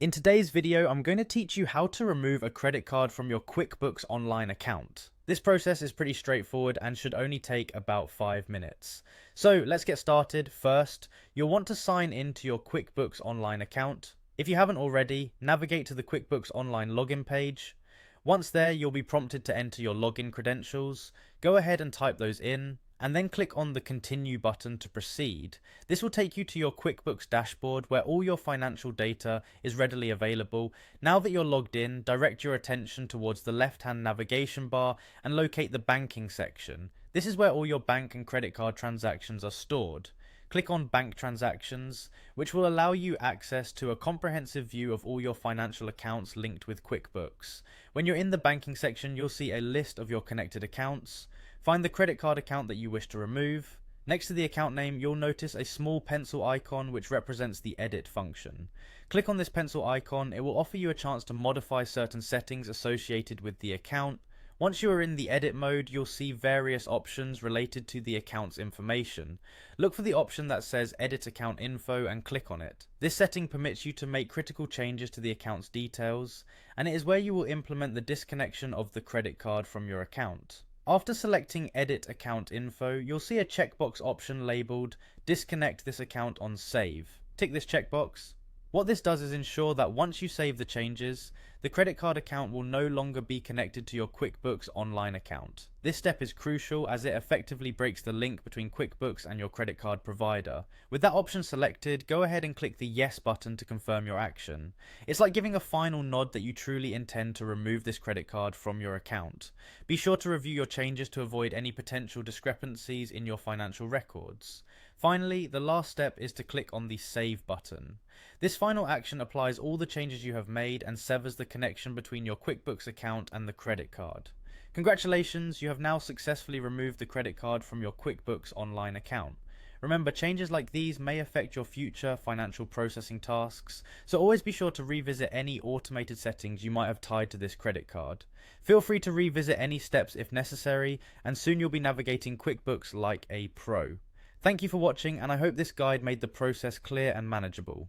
In today's video, I'm going to teach you how to remove a credit card from your QuickBooks Online account. This process is pretty straightforward and should only take about 5 minutes. So let's get started. First, you'll want to sign into your QuickBooks Online account. If you haven't already, navigate to the QuickBooks Online login page. Once there, you'll be prompted to enter your login credentials. Go ahead and type those in, and then click on the Continue button to proceed. This will take you to your QuickBooks dashboard where all your financial data is readily available. Now that you're logged in, direct your attention towards the left-hand navigation bar and locate the banking section. This is where all your bank and credit card transactions are stored. Click on Bank Transactions, which will allow you access to a comprehensive view of all your financial accounts linked with QuickBooks. When you're in the banking section, you'll see a list of your connected accounts. Find the credit card account that you wish to remove. Next to the account name, you'll notice a small pencil icon which represents the edit function. Click on this pencil icon. It will offer you a chance to modify certain settings associated with the account. Once you are in the edit mode, you'll see various options related to the account's information. Look for the option that says Edit Account Info and click on it. This setting permits you to make critical changes to the account's details, and it is where you will implement the disconnection of the credit card from your account. After selecting Edit Account Info, you'll see a checkbox option labelled Disconnect this account on Save. Tick this checkbox. What this does is ensure that once you save the changes, the credit card account will no longer be connected to your QuickBooks Online account. This step is crucial as it effectively breaks the link between QuickBooks and your credit card provider. With that option selected, go ahead and click the Yes button to confirm your action. It's like giving a final nod that you truly intend to remove this credit card from your account. Be sure to review your changes to avoid any potential discrepancies in your financial records. Finally, the last step is to click on the Save button. This final action applies all the changes you have made and severs the connection between your QuickBooks account and the credit card. Congratulations, you have now successfully removed the credit card from your QuickBooks Online account. Remember, changes like these may affect your future financial processing tasks, so always be sure to revisit any automated settings you might have tied to this credit card. Feel free to revisit any steps if necessary, and soon you'll be navigating QuickBooks like a pro. Thank you for watching, and I hope this guide made the process clear and manageable.